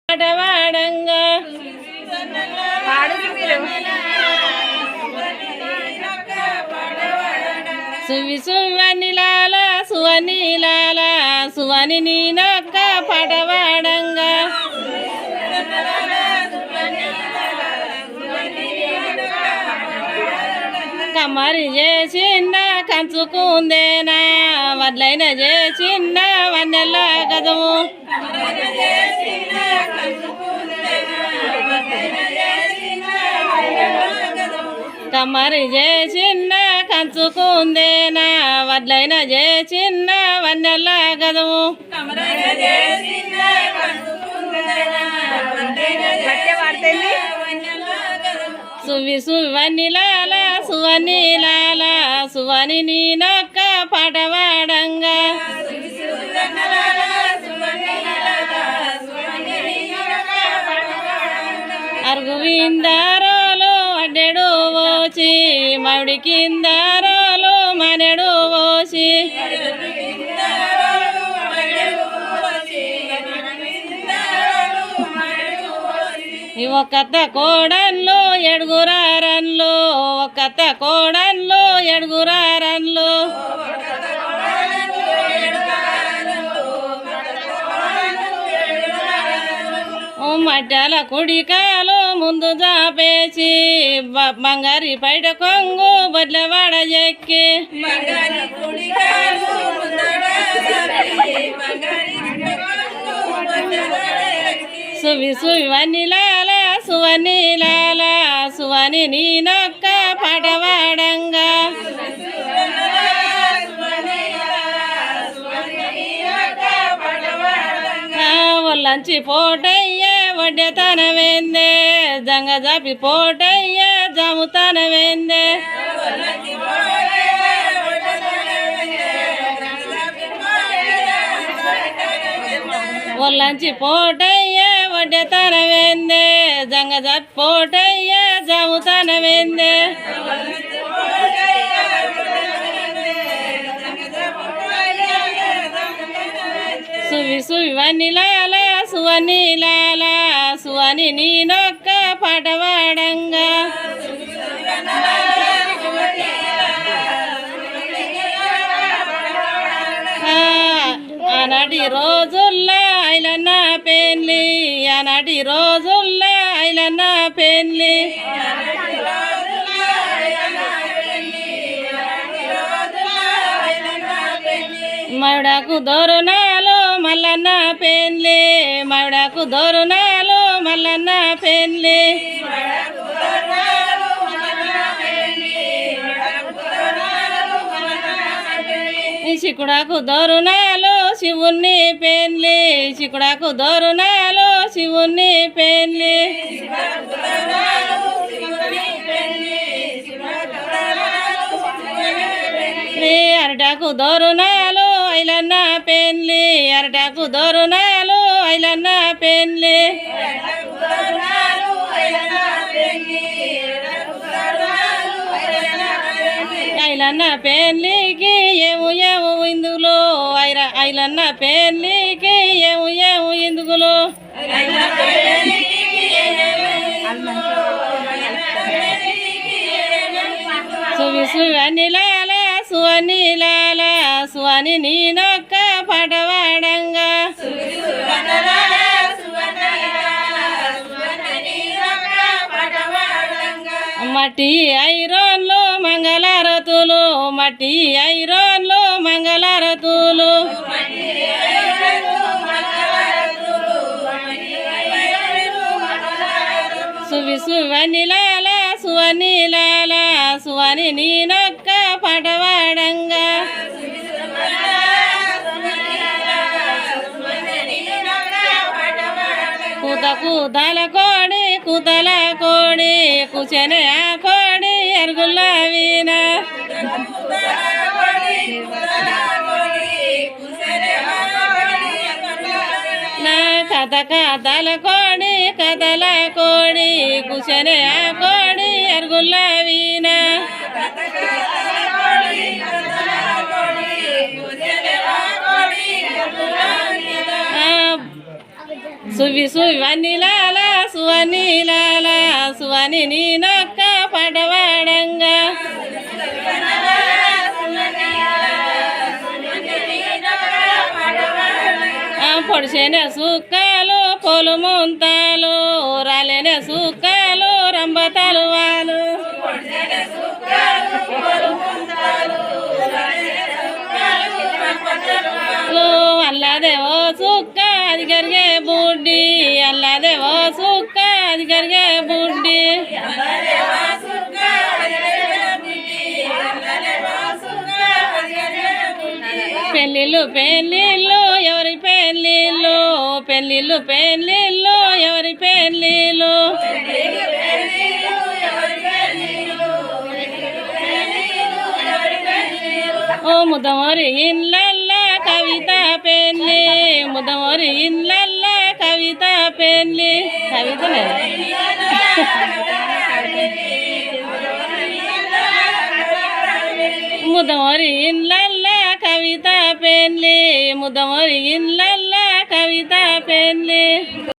పడవాడంగా సువి సువనిలాల సువనిలాల సువని నీనొక్క పడవాడంగా కమ్మరి చేసిన కంచుకుందేనా వడ్లైన చేసిన వన్నెల గజము కమ్మరి చేసిన కంచుకుందేనా వడ్లైన చేసిన వన్నెల గజము సువి సువనిలాల సువనిలాల సువని నీనొక్క పడవాడంగా అరుగు విందారోలు అడ్డెడు పోచి మౌడి కిందారోలు మనెడు పోసి ఒక్కత కోడన్లు ఎడుగురారన్లు ఒక్కత కోడన్లు ఎడుగురారన్లు మడ్డల కుడికాలు ముందు జాపేసి బంగారి పైట కొంగు బొడ్లవాడ చెక్కి సువి సువనిలాల సువనిలాల సువని నీనొక్క పడవాడంగా ఒల్లంచి పోటయ్య వడ్డెతనవేందే జంగ జాపి పోటయ్య జముతనవేందే ఒల్లంచి పోటయ్య వడ్డెతనవేందే జంగ జాపి పోటయ్య జముతనవేందే సువి సువనిలాల సువనిలాల సువని నీనొక్క పడవాడంగా ఆనాటి రోజుల్లో ఐలన్న పెళ్ళి ఆనాటి రోజుల్లో ఐలన్న పెళ్ళి మౌడకు దోరునాలు మల్లన్న పెళ్ళి మౌడకు దోరునాలు మల్లన్న పెళ్ళి శికుడకు దోరునాలు శివుని పెళ్ళి శికుడకు దోరునాలు శివుని పెళ్ళి అరటాకు దోరునాలు ఐలన్న పెళ్ళి అరటాకు దోరునాలు ఐలన్న పెళ్ళి ఐలన్న పెళ్ళికి ఏము ఏము ఇందులో ఐలన్న పెళ్ళికి ఏము ఏము ఇందులో సువి సువనిలాల సువనిలాల సువని నీనొక్క పడవాడంగా మట్టి ఐరోన్లు మంగళారతులు మట్టి ఐరోన్లు మంగళారతులు సువి సువనిలాల సువనిలాల సువని నీనొక్క పడవాడంగా కూత కూతల కోడి కూతల కోడి కూర్చొని ఆ కోడి ఎరుగుల వీణ నా కథ కథల కోడి కథల కోడి కూర్చొని ఆ కోడి ఎరుగుల వీణ సువి సువనిలాల సువనిలాల సువని నీ నొక్క పడవాడంగా పొడిసేనే సుక్కలు పొలు ముంతాలు రాలేనే సుక్కలు రంబతాలు వాళ్ళు అల్లదేవో సుక్క అది కరిగే బుడ్డి అల్లదేవో సుక్క అది కరిగే బుడ్డి పెళ్ళిళ్ళు పెళ్ళిళ్ళు ఎవరి పెళ్ళిళ్ళు పెళ్ళిళ్ళు పెళ్ళిళ్ళు ఎవరి పెళ్ళిళ్ళు ఓ ముదమరి ఇళ్ళల్ల కవిత పెళ్ళి ముదమరి ఇళ్ళల్ల కవిత పెళ్ళి కవితనే ముదమరి ఇళ్ళల్ల కవిత పెళ్ళి ముదమరి ఇళ్ళల్ల కవిత పెళ్ళి